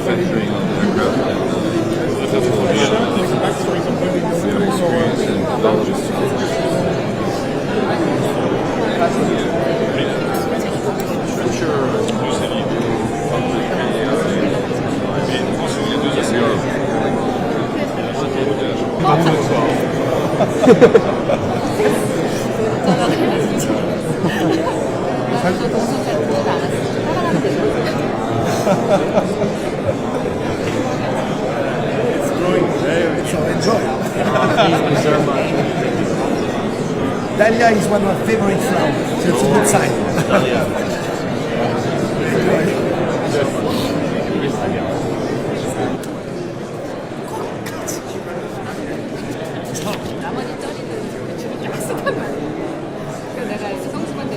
manufacturing of the aircraft. The technology and the experience and technology. So enjoy. Thank you so much. Dahlia is one of my favorite flowers, so it's a good sign. 나머지 쩌리는 주로 약속한 말. 그래서 내가 이제 성수반대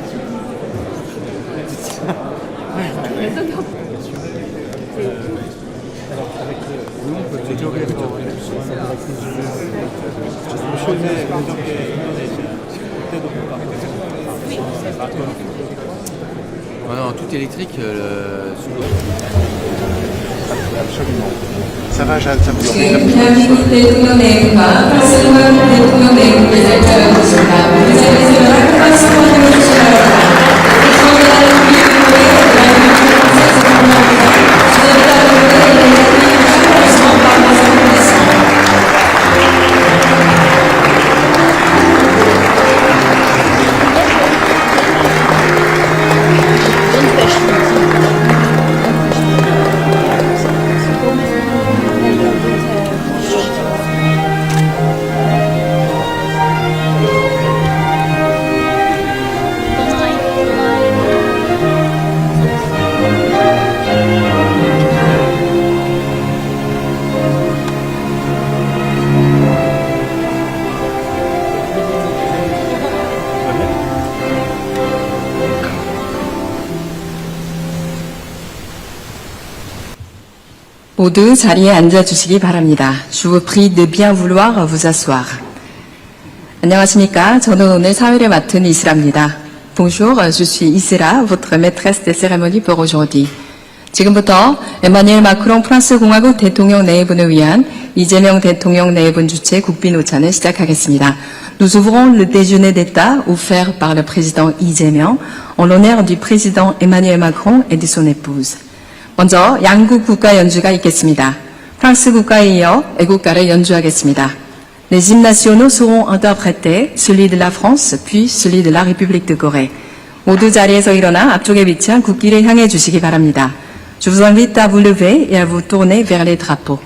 예선이 없어. Non, tout électrique. Absolument. Ça va, Jeanne, ça vous 대한민국 대통령 내분과 박수관 대통령 내분을 날짜라고 있습니다. 그 자리에서 연락을 박수 환영해 주시기 바랍니다. 처음에는 우리 국회의 대한민국 공사에서 감사합니다. 주제를 따르는 예산이 출발해서 마음에서 보냈습니다. 모두 자리에 앉아주시기 바랍니다. Je vous prie de bien vouloir vous asseoir. 안녕하십니까. 저는 오늘 사회를 맡은 이슬아입니다. Bonjour, je suis Isra, votre maîtresse des cérémonies pour aujourd'hui. 지금부터 에마뉘엘 마크롱 프랑스 공화국 대통령 내분을 위한 이재명 대통령 내분 주최 국빈 오찬을 시작하겠습니다. Nous ouvrons le déjeuner d'État offert par le président Lee Jae-myung en l'honneur du président Emmanuel Macron et de son épouse. 먼저 양국 국가 연주가 있겠습니다. 프랑스 국가에 이어 애국가를 연주하겠습니다. Les hymnes nationaux seront interprétés, celui de la France, puis celui de la République de Corée. 모두 자리에서 일어나 앞쪽에 위치한 국기를 향해 주시기 바랍니다. Je vous invite à vous lever et à vous tourner vers les drapeaux.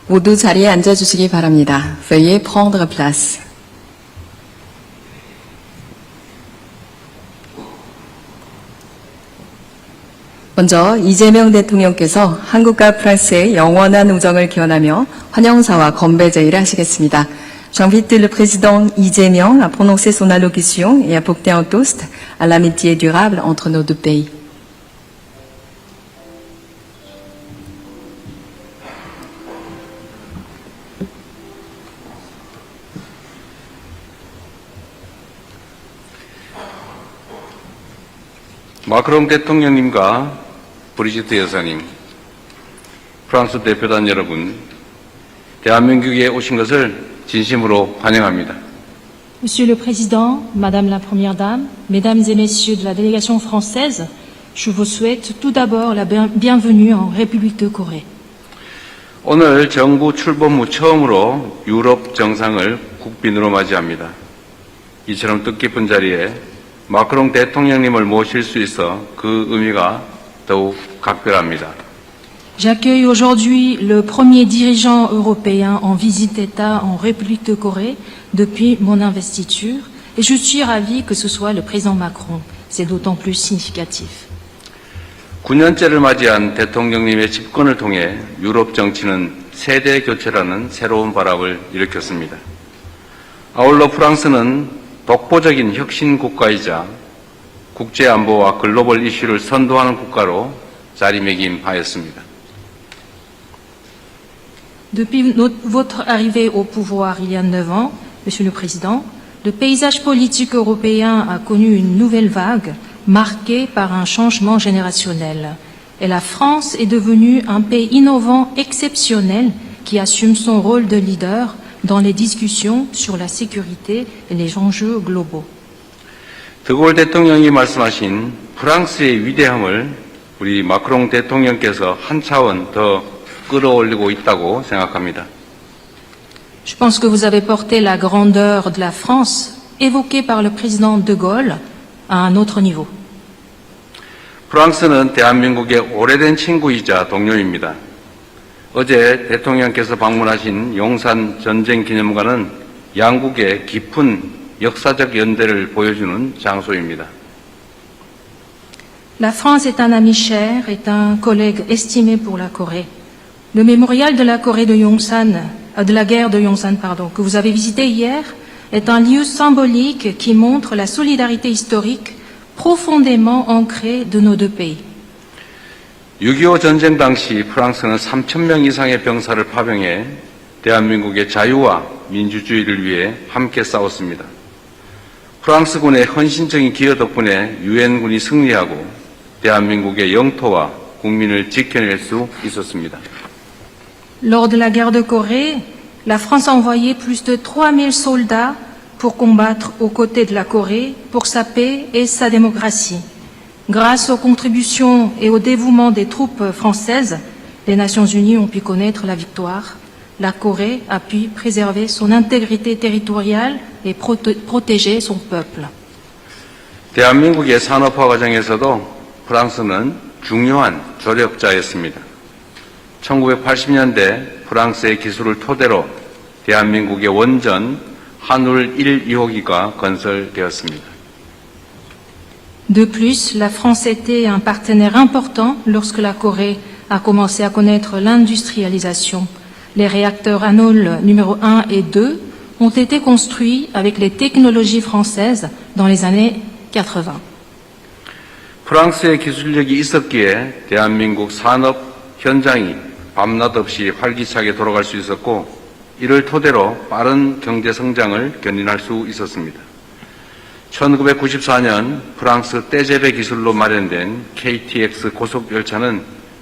모두 자리에 앉아주시기 바랍니다. Veuillez prendre place. 먼저 이재명 대통령께서 한국과 프랑스의 영원한 우정을 기원하며 환영사와 건배 제의를 하시겠습니다. J'invite le président I재명 à prononcer son allocution et à porter un toast à l'amitié durable entre nos deux pays. 마크롱 대통령님과 브리지트 여사님, 프랑스 대표단 여러분, 대한민국에 오신 것을 진심으로 환영합니다. Monsieur le Président, Madame la Première Dame, Mesdames et Messieurs de la délégation française, je vous souhaite tout d'abord la bienvenue en République de Corée. 오늘 정부 출범 후 처음으로 유럽 정상을 국빈으로 맞이합니다. 이처럼 뜻깊은 자리에 마크롱 대통령님을 모실 수 있어 그 의미가 더욱 각별합니다. J'accueille aujourd'hui le premier dirigeant européen en visite d'État en République de Corée depuis mon investiture et je suis ravi que ce soit le président Macron. C'est d'autant plus significatif. 9년째를 맞이한 대통령님의 집권을 통해 유럽 정치는 세대 교체라는 새로운 바람을 일으켰습니다. 아울러 프랑스는 독보적인 혁신 국가이자 국제 안보와 글로벌 이슈를 선도하는 국가로 자리매김하였습니다. Depuis votre arrivée au pouvoir il y a 9 ans, Monsieur le Président, le paysage politique européen a connu une nouvelle vague marquée par un changement générationnel. Et la France est devenue un pays innovant exceptionnel qui assume son rôle de leader dans les discussions sur la sécurité et les enjeux globaux. 드골 대통령이 말씀하신 프랑스의 위대함을 우리 마크롱 대통령께서 한 차원 더 끌어올리고 있다고 생각합니다. Je pense que vous avez porté la grandeur de la France évoquée par le président de Gaulle à un autre niveau. 프랑스는 대한민국의 오래된 친구이자 동료입니다. 어제 대통령께서 방문하신 용산 전쟁기념관은 양국의 깊은 역사적 연대를 보여주는 장소입니다. La France est un ami cher, est un collègue estimé pour la Corée. Le mémorial de la Corée de Yongsan, de la guerre de Yongsan, que vous avez visité hier, est un lieu symbolique qui montre la solidarité historique profondément ancrée de nos deux pays. 6.25 전쟁 당시 프랑스는 3,000명 이상의 병사를 파병해 대한민국의 자유와 민주주의를 위해 함께 싸웠습니다. 프랑스군의 헌신적인 기여 덕분에 유엔군이 승리하고 대한민국의 영토와 국민을 지켜낼 수 있었습니다. Lors de la guerre de Corée, la France a envoyé plus de 3000 soldats pour combattre aux côtés de la Corée pour sa paix et sa démocratie. Grâce aux contributions et au dévouement des troupes françaises, les Nations Unies ont pu connaître la victoire. La Corée a pu préserver son intégrité territoriale et protéger son peuple. 대한민국의 산업화 과정에서도 프랑스는 중요한 조력자였습니다. 1980년대 프랑스의 기술을 토대로 대한민국의 원전 한울 1, 2호기가 건설되었습니다. De plus, la France était un partenaire important lorsque la Corée a commencé à connaître l'industrialisation. Les réacteurs Hanul numéro 1 et 2 ont été construits avec les technologies françaises dans les années 80. 프랑스의 기술력이 있었기에 대한민국 산업 현장이 밤낮 없이 활기차게 돌아갈 수 있었고 이를 토대로 빠른 경제 성장을 견인할 수 있었습니다. 1994년 프랑스 떼제베 기술로 마련된 KTX 고속열차는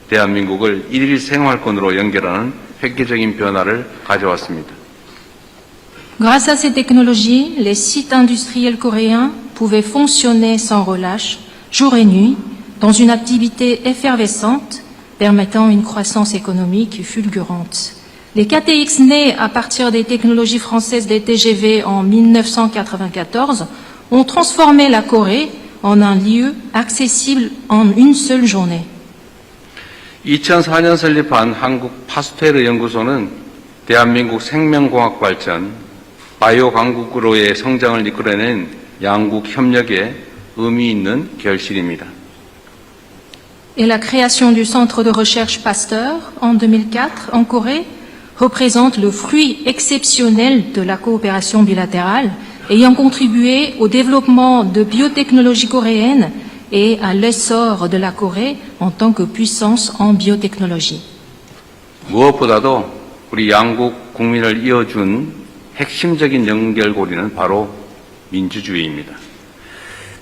대한민국을 일일 생활권으로 연결하는 획기적인 변화를 가져왔습니다. Grâce à ces technologies, les sites industriels coréens pouvaient fonctionner sans relâche, jour et nuit, dans une activité effervescente, permettant une croissance économique fulgurante. Les KTX nés à partir des technologies françaises des TGV en 1994 ont transformé la Corée en un lieu accessible en une seule journée. 2004년 설립한 한국 파스테르 연구소는 대한민국 생명공학 발전, 바이오 강국으로의 성장을 이끌어낸 양국 협력에 의미 있는 결실입니다. et la création du centre de recherche Pasteur en 2004 en Corée représentent le fruit exceptionnel de la coopération bilatérale ayant contribué au développement de biotechnologie coréenne et à l'essor de la Corée en tant que puissance en biotechnologie. 무엇보다도 우리 양국 국민을 이어준 핵심적인 연결고리는 바로 민주주의입니다.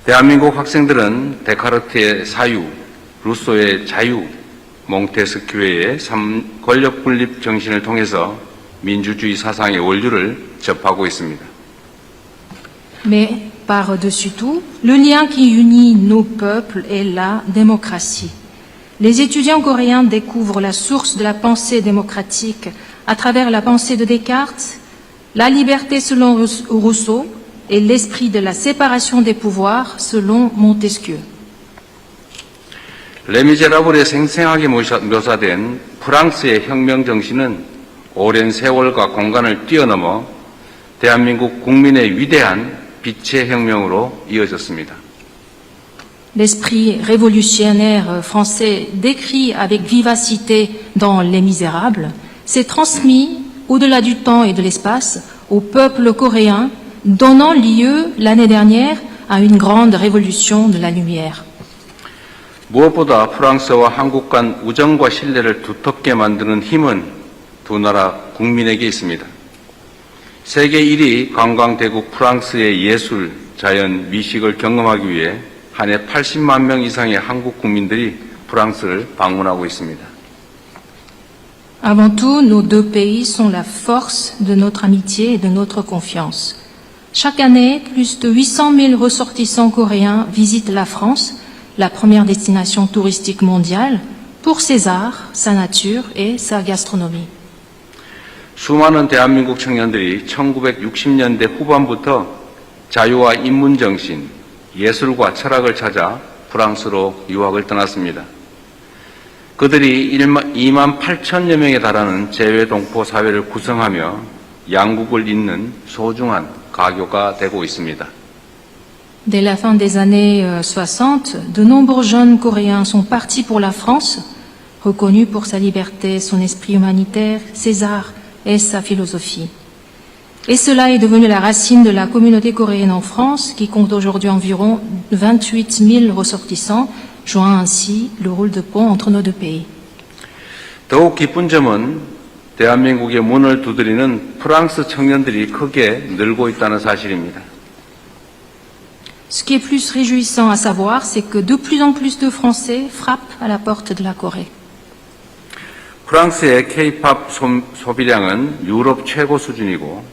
대한민국 학생들은 데카르트의 사유, 루소의 자유, 몽테스큐의 권력 분립 정신을 통해서 민주주의 사상의 원류를 접하고 있습니다. Mais par-dessus tout, le lien qui unit nos peuples est la démocratie. Les étudiants coréens découvrent la source de la pensée démocratique à travers la pensée de Descartes, la liberté selon Rousseau et l'esprit de la séparation des pouvoirs selon Montesquieu. 레미제라블에 생생하게 묘사된 프랑스의 혁명 정신은 오랜 세월과 공간을 뛰어넘어 대한민국 국민의 위대한 빛의 혁명으로 이어졌습니다. L'esprit révolutionnaire français décrit avec vivacité dans Les Misérables s'est transmis au-delà du temps et de l'espace au peuple coréen, donnant lieu l'année dernière à une grande révolution de la lumière. 무엇보다 프랑스와 한국 간 우정과 신뢰를 두텁게 만드는 힘은 두 나라 국민에게 있습니다. 세계 1위 관광대국 프랑스의 예술, 자연, 미식을 경험하기 위해 한 해 80만 명 이상의 한국 국민들이 프랑스를 방문하고 있습니다. Avant tout, nos deux pays sont la force de notre amitié et de notre confiance. Chaque année, plus de 800 000 ressortissants coréens visitent la France, la première destination touristique mondiale, pour ses arts, sa nature et sa gastronomie. 수많은 대한민국 청년들이 1960년대 후반부터 자유와 인문정신, 예술과 철학을 찾아 프랑스로 유학을 떠났습니다. 그들이 2만 8천여 명에 달하는 재외동포 사회를 구성하며 양국을 잇는 소중한 가교가 되고 있습니다. Dès la fin des années 60, de nombreux jeunes Coréens sont partis pour la France, reconnus pour sa liberté, son esprit humanitaire, ses arts et sa philosophie. Et cela est devenu la racine de la communauté coréenne en France, qui compte aujourd'hui environ 28 000 ressortissants, jouant ainsi le rôle de pont entre nos deux pays. 더욱 기쁜 점은 대한민국의 문을 두드리는 프랑스 청년들이 크게 늘고 있다는 사실입니다. Ce qui est plus réjouissant à savoir, c'est que de plus en plus de Français frappent à la porte de la Corée. 프랑스의 K-팝 소비량은 유럽 최고 수준이고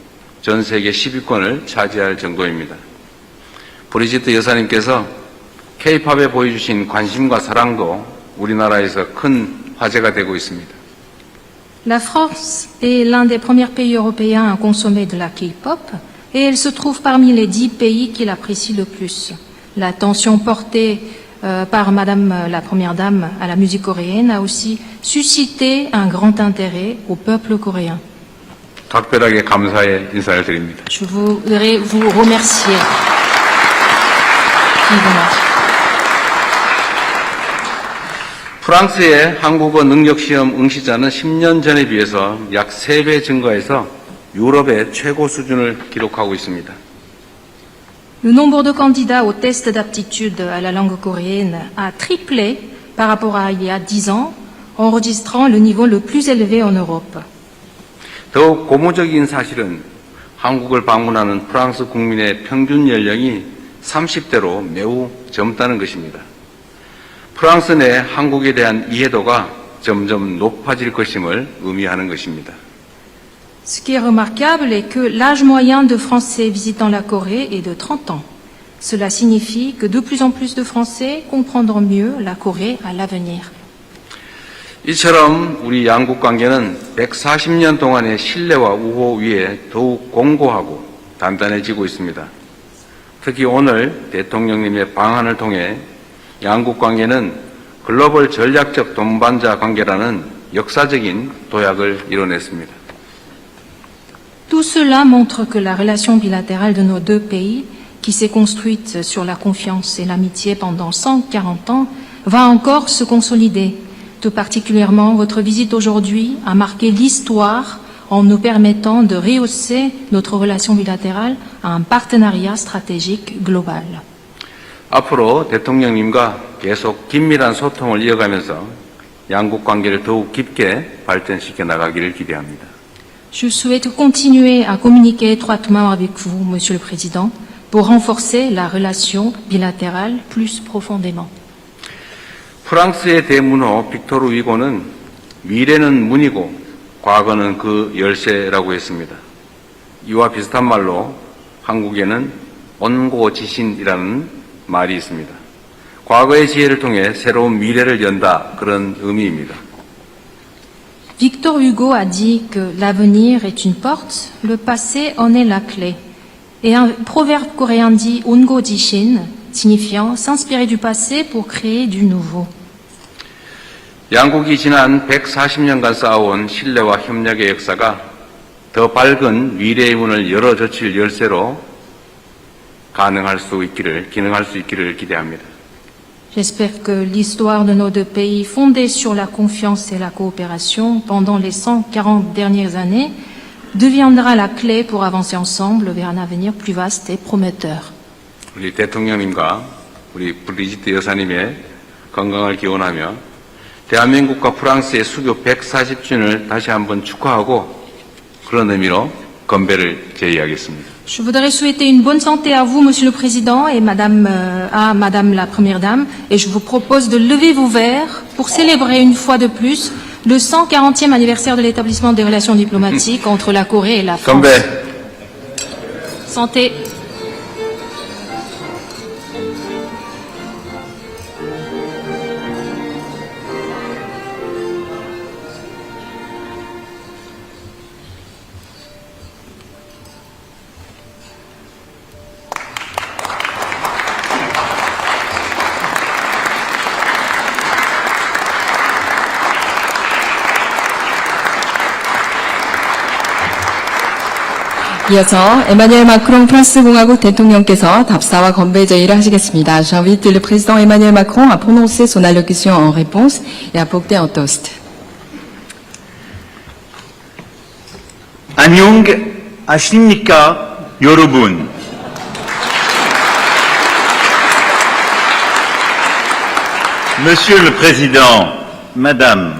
전 세계 10위권을 차지할 정도입니다. 브리지트 여사님께서 K-팝에 보여주신 관심과 사랑도 우리나라에서 큰 화제가 되고 있습니다. La France est l'un des premiers pays européens à consommer de la K-pop et elle se trouve parmi les 10 pays qui l'apprécient le plus. L'attention portée par Madame la Première Dame à la musique coréenne a aussi suscité un grand intérêt au peuple coréen. 각별하게 감사의 인사를 드립니다. Je voudrais vous remercier. vivement. 프랑스의 한국어 능력시험 응시자는 10년 전에 비해서 약 3배 증가해서 유럽의 최고 수준을 기록하고 있습니다. Le nombre de candidats au test d'aptitude à la langue coréenne a triplé par rapport à il y a 10 ans, enregistrant le niveau le plus élevé en Europe. 더욱 고무적인 사실은 한국을 방문하는 프랑스 국민의 평균 연령이 30대로 매우 젊다는 것입니다. 프랑스 내 한국에 대한 이해도가 점점 높아질 것임을 의미하는 것입니다. Ce qui est remarquable est que l'âge moyen de Français visitant la Corée est de 30 ans. Cela signifie que de plus en plus de Français comprendront mieux la Corée à l'avenir. 이처럼 우리 양국 관계는 140년 동안의 신뢰와 우호 위에 더욱 공고하고 단단해지고 있습니다. 특히 오늘 대통령님의 방한을 통해 양국 관계는 글로벌 전략적 동반자 관계라는 역사적인 도약을 이뤄냈습니다. Tout cela montre que la relation bilatérale de nos deux pays, qui s'est construite sur la confiance et l'amitié pendant 140 ans, va encore se consolider. Tout particulièrement, votre visite aujourd'hui a marqué l'histoire en nous permettant de rehausser notre relation bilatérale à un partenariat stratégique global. 앞으로 대통령님과 계속 긴밀한 소통을 이어가면서 양국 관계를 더욱 깊게 발전시켜 나가기를 기대합니다. Je souhaite continuer à communiquer étroitement avec vous, Monsieur le Président, pour renforcer la relation bilatérale plus profondément. 프랑스의 대문호 빅토르 위고는 미래는 문이고 과거는 그 열쇠라고 했습니다. 이와 비슷한 말로 한국에는 온고지신이라는 말이 있습니다. 과거의 지혜를 통해 새로운 미래를 연다, 그런 의미입니다. Victor Hugo a dit que l'avenir est une porte, le passé en est la clé. Et un proverbe coréen dit Ongo Jishin, signifiant s'inspirer du passé pour créer du nouveau. 양국이 지난 140년간 쌓아온 신뢰와 협력의 역사가 더 밝은 미래의 문을 열어젖힐 열쇠로 기능할 수 있기를 기대합니다. J'espère que l'histoire de nos deux pays, fondée sur la confiance et la coopération pendant les 140 dernières années, deviendra la clé pour avancer ensemble vers un avenir plus vaste et prometteur. 우리 대통령님과 우리 브리지트 여사님의 건강을 기원하며 대한민국과 프랑스의 수교 140주년을 다시 한번 축하하고 그런 의미로 건배를 제의하겠습니다. Je voudrais souhaiter une bonne santé à vous, Monsieur le Président, et à Madame la Première Dame, et je vous propose de lever vos verres pour célébrer une fois de plus le 140e anniversaire de l'établissement des relations diplomatiques entre la Corée et la France. 건배. Santé. 이어서 에마뉘엘 마크롱 프랑스 공화국 대통령께서 답사와 건배 제의를 하시겠습니다. J'invite le président Emmanuel Macron à prononcer son allocution en réponse et à porter un toast. 안녕하십니까, 여러분. Monsieur le Président, Madame,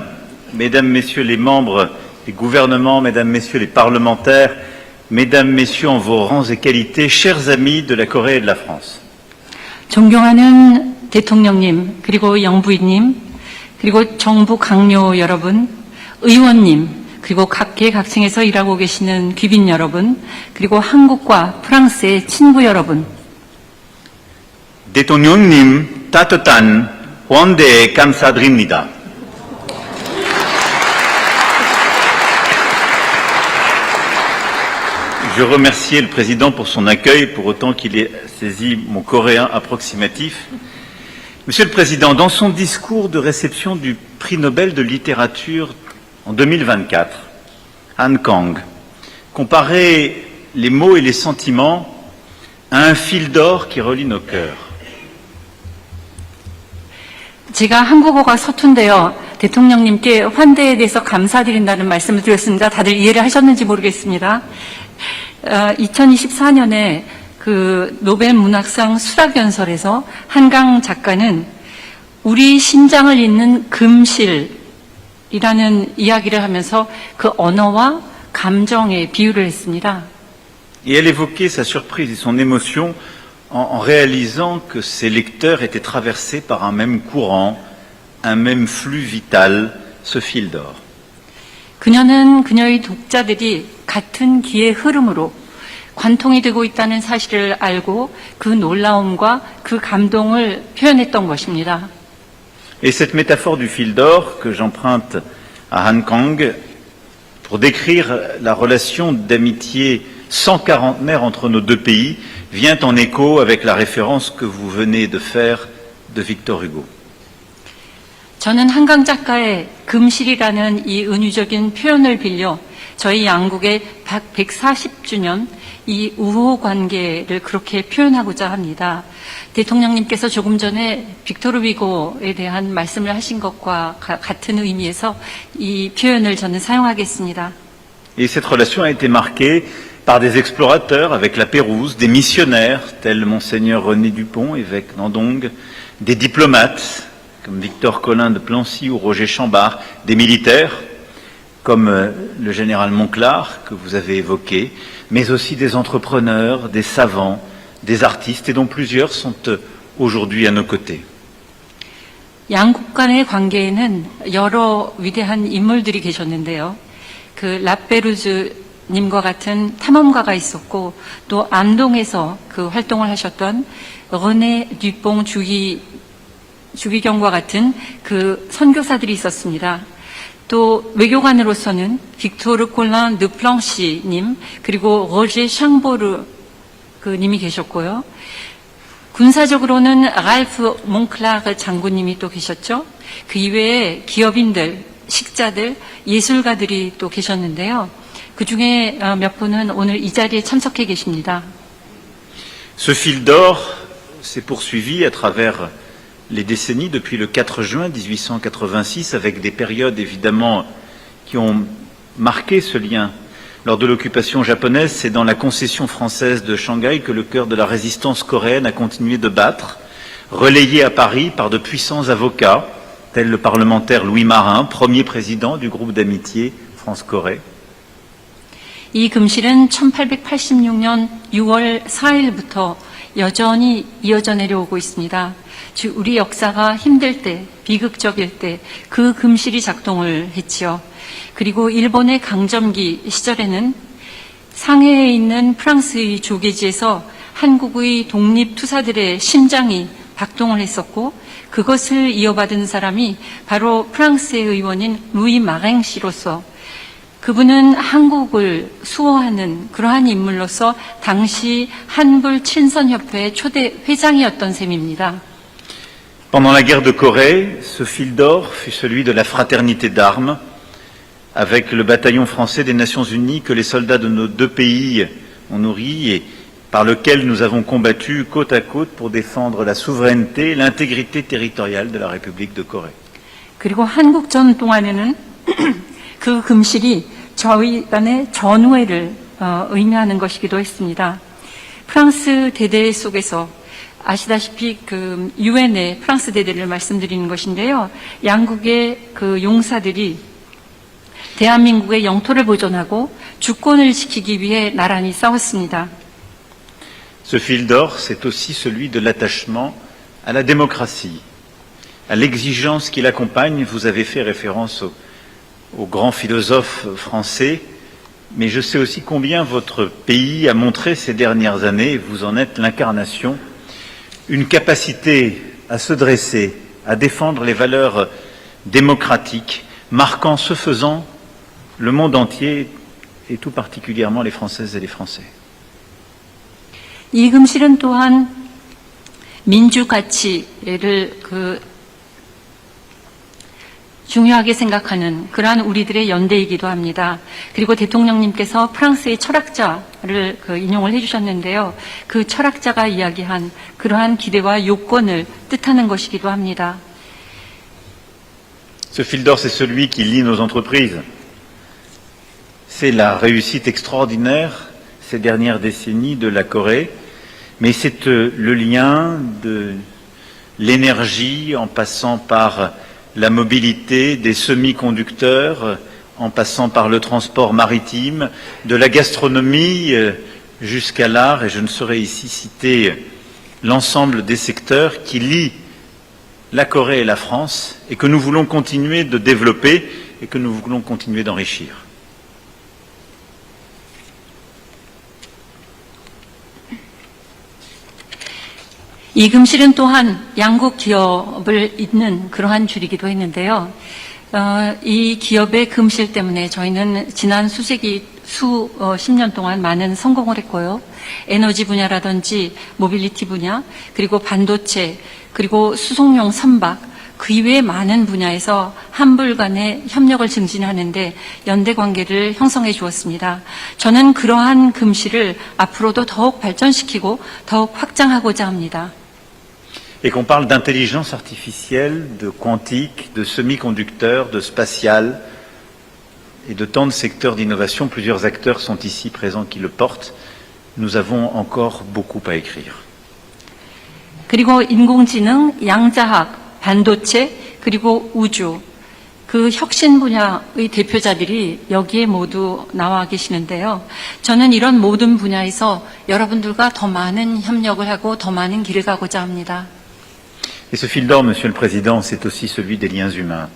Mesdames, Messieurs les membres des gouvernements, Mesdames, Messieurs les parlementaires, Mesdames, Messieurs en vos rangs et qualités, chers amis de la Corée et de la France. 존경하는 대통령님, 그리고 영부인님, 그리고 정부 강요 여러분, 의원님, 그리고 각계각층에서 일하고 계시는 귀빈 여러분, 그리고 한국과 프랑스의 친구 여러분. 대통령님 따뜻한 환대에 감사드립니다. Je remerciais le président pour son accueil, pour autant qu'il ait saisi mon coréen approximatif. Monsieur le Président, dans son discours de réception du prix Nobel de littérature en 2024, Han Kang comparait les mots et les sentiments à un fil d'or qui relie nos cœurs. 제가 한국어가 서툰데요. 대통령님께 환대에 대해서 감사드린다는 말씀을 드렸습니다. 다들 이해를 하셨는지 모르겠습니다. 2024년에 그 노벨 문학상 수락연설에서 한강 작가는 우리 심장을 잇는 금실이라는 이야기를 하면서 그 언어와 감정에 비유를 했습니다. Et elle évoquait sa surprise et son émotion en réalisant que ses lecteurs étaient traversés par un même courant, un même flux vital, ce fil d'or. 그녀는 그녀의 독자들이 같은 기의 흐름으로 관통이 되고 있다는 사실을 알고 그 놀라움과 그 감동을 표현했던 것입니다. Et cette métaphore du fil d'or que j'emprunte à Han Kang pour décrire la relation d'amitié 140naire entre nos deux pays vient en écho avec la référence que vous venez de faire de Victor Hugo. 저는 한강 작가의 금실이라는 이 은유적인 표현을 빌려 저희 양국의 140주년 이 우호 관계를 그렇게 표현하고자 합니다. 대통령님께서 조금 전에 빅토르 위고에 대한 말씀을 하신 것과 같은 의미에서 이 표현을 저는 사용하겠습니다. Et cette relation a été marquée par des explorateurs avec la Pérouse, des missionnaires tels Monseigneur René Dupont, évêque d'Andong, des diplomates comme Victor Collin de Plancy ou Roger Chambard, des militaires comme le général Monclar que vous avez évoqué, mais aussi des entrepreneurs, des savants, des artistes et dont plusieurs sont aujourd'hui à nos côtés. 양국 간의 관계에는 여러 위대한 인물들이 계셨는데요. 그 라페루즈님과 같은 탐험가가 있었고 또 안동에서 그 활동을 하셨던 르네 듀뽕 주기경과 같은 그 선교사들이 있었습니다. 또 외교관으로서는 빅토르 콜란 드 플랑시님 그리고 로제 샹보르 그 님이 계셨고요. 군사적으로는 랄프 몽클라르 장군님이 또 계셨죠. 그 이외에 기업인들, 식자들, 예술가들이 또 계셨는데요. 그 중에 몇 분은 오늘 이 자리에 참석해 계십니다. Ce fil d'or s'est poursuivi à travers les décennies depuis le 4 juin 1886 avec des périodes évidemment qui ont marqué ce lien. Lors de l'occupation japonaise, c'est dans la concession française de Shanghai que le cœur de la résistance coréenne a continué de battre, relayé à Paris par de puissants avocats, tels le parlementaire Louis Marin, premier président du groupe d'amitié France-Corée. 이 금실은 1886년 6월 4일부터 여전히 이어져 내려오고 있습니다. 즉 우리 역사가 힘들 때, 비극적일 때 그 금실이 작동을 했지요. 그리고 일본의 강점기 시절에는 상해에 있는 프랑스의 조계지에서 한국의 독립투사들의 심장이 박동을 했었고 그것을 이어받은 사람이 바로 프랑스의 의원인 루이 마랭 씨로서 그분은 한국을 수호하는 그러한 인물로서 당시 한불 친선협회의 초대 회장이었던 셈입니다. Pendant la guerre de Corée, ce fil d'or fut celui de la fraternité d'armes avec le bataillon français des Nations Unies que les soldats de nos deux pays ont nourri et par lequel nous avons combattu côte à côte pour défendre la souveraineté et l'intégrité territoriale de la République de Corée. 그리고 한국전 동안에는 그 금실이 저희 간의 전우회를 의미하는 것이기도 했습니다. 프랑스 대대 속에서 아시다시피 그 유엔의 프랑스 대대를 말씀드리는 것인데요. 양국의 그 용사들이 대한민국의 영토를 보존하고 주권을 지키기 위해 나란히 싸웠습니다. Ce fil d'or, c'est aussi celui de l'attachement à la démocratie, à l'exigence qui l'accompagne. Vous avez fait référence aux grands philosophes français, mais je sais aussi combien votre pays a montré ces dernières années, et vous en êtes l'incarnation, une capacité à se dresser, à défendre les valeurs démocratiques, marquant ce faisant le monde entier et tout particulièrement les Françaises et les Français. 이 금실은 또한 민주 가치를 중요하게 생각하는 그러한 우리들의 연대이기도 합니다. 그리고 대통령님께서 프랑스의 철학자를 인용을 해주셨는데요. 그 철학자가 이야기한 그러한 기대와 요건을 뜻하는 것이기도 합니다. Ce fil d'or, c'est celui qui lie nos entreprises. C'est la réussite extraordinaire ces dernières décennies de la Corée, mais c'est le lien de l'énergie en passant par la mobilité des semi-conducteurs, en passant par le transport maritime, de la gastronomie jusqu'à l'art, et je ne saurais ici citer l'ensemble des secteurs qui lient la Corée et la France, et que nous voulons continuer de développer et que nous voulons continuer d'enrichir. 이 금실은 또한 양국 기업을 잇는 그러한 줄이기도 했는데요. 이 기업의 금실 때문에 저희는 지난 수십 년 동안 많은 성공을 했고요. 에너지 분야라든지 모빌리티 분야, 그리고 반도체, 그리고 수송용 선박, 그 이외의 많은 분야에서 한불 간의 협력을 증진하는 데 연대 관계를 형성해 주었습니다. 저는 그러한 금실을 앞으로도 더욱 발전시키고 더욱 확장하고자 합니다. Et qu'on parle d'intelligence artificielle, de quantique, de semi-conducteurs, de spatial et de tant de secteurs d'innovation, plusieurs acteurs sont ici présents qui le portent. Nous avons encore beaucoup à écrire. 그리고 인공지능, 양자학, 반도체, 그리고 우주, 그 혁신 분야의 대표자들이 여기에 모두 나와 계시는데요. 저는 이런 모든 분야에서 여러분들과 더 많은 협력을 하고 더 많은 길을 가고자 합니다. Et ce fil d'or, Monsieur le Président, c'est aussi celui des liens humains,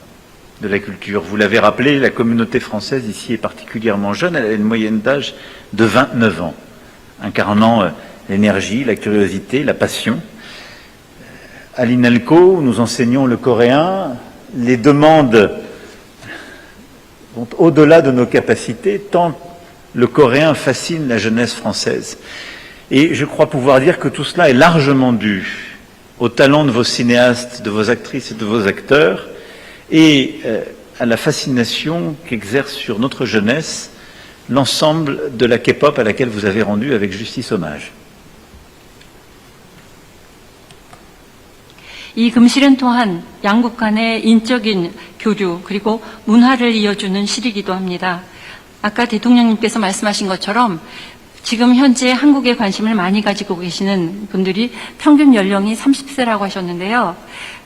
de la culture. Vous l'avez rappelé, la communauté française ici est particulièrement jeune, elle a une moyenne d'âge de 29 ans, incarnant l'énergie, la curiosité, la passion. À l'INALCO, où nous enseignons le coréen, les demandes vont au-delà de nos capacités, tant le coréen fascine la jeunesse française. Et je crois pouvoir dire que tout cela est largement dû au talent de vos cinéastes, de vos actrices et de vos acteurs, et à la fascination qu'exerce sur notre jeunesse l'ensemble de la K-pop à laquelle vous avez rendu avec justice hommage. 이 금실은 또한 양국 간의 인적인 교류 그리고 문화를 이어주는 실이기도 합니다. 아까 대통령님께서 말씀하신 것처럼 지금 현재 한국에 관심을 많이 가지고 계시는 분들이 평균 연령이 30세라고 하셨는데요.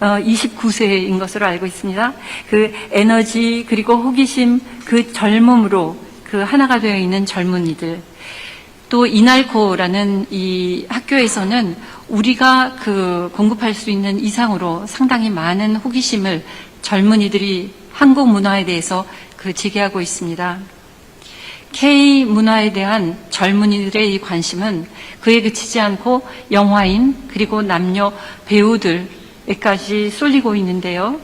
29세인 것으로 알고 있습니다. 그 에너지 그리고 호기심 그 젊음으로 그 하나가 되어 있는 젊은이들. 또 이날코라는 이 학교에서는 우리가 그 공급할 수 있는 이상으로 상당히 많은 호기심을 젊은이들이 한국 문화에 대해서 그 제기하고 있습니다. K 문화에 대한 젊은이들의 이 관심은 그에 그치지 않고 영화인 그리고 남녀 배우들에까지 쏠리고 있는데요.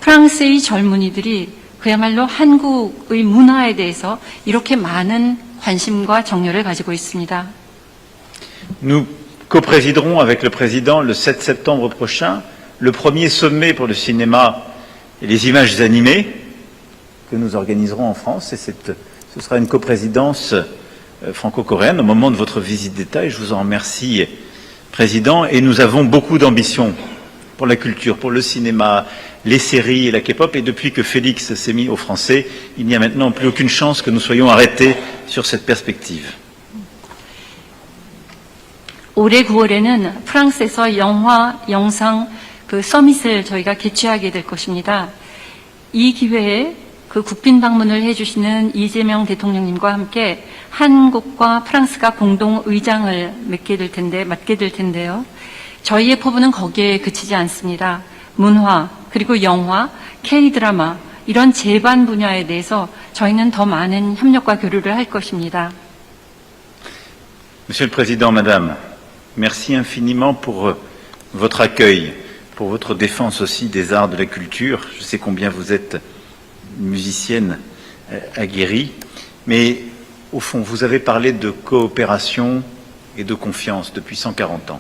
프랑스의 젊은이들이 그야말로 한국의 문화에 대해서 이렇게 많은 관심과 정열을 가지고 있습니다. Nous coprésiderons avec le Président le 7 septembre prochain le premier sommet pour le cinéma et les images animées que nous organiserons en France. Et ce sera une coprésidence franco-coréenne au moment de votre visite d'État. Et je vous en remercie, Président. Et nous avons beaucoup d'ambition pour la culture, pour le cinéma, les séries et la K-pop. Et depuis que Félix s'est mis au français, il n'y a maintenant plus aucune chance que nous soyons arrêtés sur cette perspective. 올해 9월에는 프랑스에서 영화, 영상 그 서밋을 저희가 개최하게 될 것입니다. 이 기회에 그 국빈 방문을 해주시는 이재명 대통령님과 함께 한국과 프랑스가 공동 의장을 맡게 될 텐데요. 저희의 포부는 거기에 그치지 않습니다. 문화, 그리고 영화, K-드라마 이런 제반 분야에 대해서 저희는 더 많은 협력과 교류를 할 것입니다. Monsieur le Président, Madame, merci infiniment pour votre accueil, pour votre défense aussi des arts de la culture. Je sais combien vous êtes musicienne aguerrie, mais au fond, vous avez parlé de coopération et de confiance depuis 140 ans.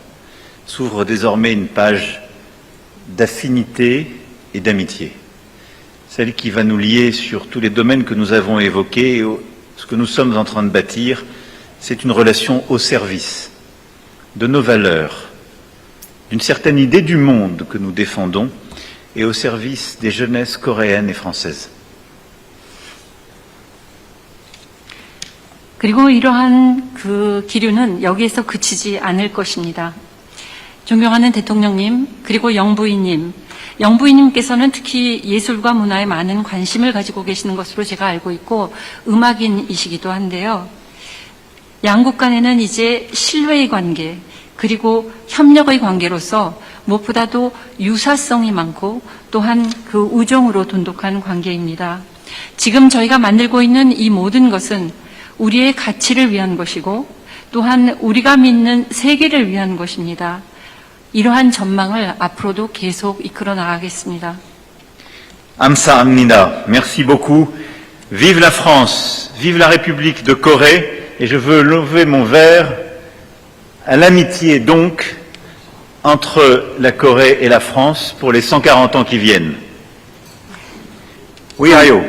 S'ouvre désormais une page d'affinité et d'amitié, celle qui va nous lier sur tous les domaines que nous avons évoqués. Et ce que nous sommes en train de bâtir, c'est une relation au service de nos valeurs, d'une certaine idée du monde que nous défendons et au service des jeunesses coréennes et françaises. 그리고 이러한 그 기류는 여기에서 그치지 않을 것입니다. 존경하는 대통령님, 그리고 영부인님, 영부인님께서는 특히 예술과 문화에 많은 관심을 가지고 계시는 것으로 제가 알고 있고 음악인이시기도 한데요. 양국 간에는 이제 신뢰의 관계, 그리고 협력의 관계로서 무엇보다도 유사성이 많고 또한 그 우정으로 돈독한 관계입니다. 지금 저희가 만들고 있는 이 모든 것은 우리의 가치를 위한 것이고 또한 우리가 믿는 세계를 위한 것입니다. 이러한 전망을 앞으로도 계속 이끌어 나가겠습니다. Amsa-hamnida, merci beaucoup. Vive la France, vive la République de Corée, et je veux lever mon verre à l'amitié donc entre la Corée et la France pour les 140 ans qui viennent. Oui, Ayo.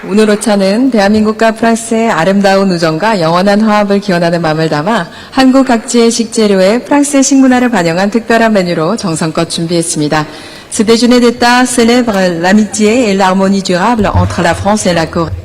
오늘 오차는 대한민국과 프랑스의 아름다운 우정과 영원한 화합을 기원하는 마음을 담아 한국 각지의 식재료에 프랑스의 식문화를 반영한 특별한 메뉴로 정성껏 준비했습니다. Ce déjeuner d'État célèbre l'amitié et l'harmonie durable entre la France et la Corée.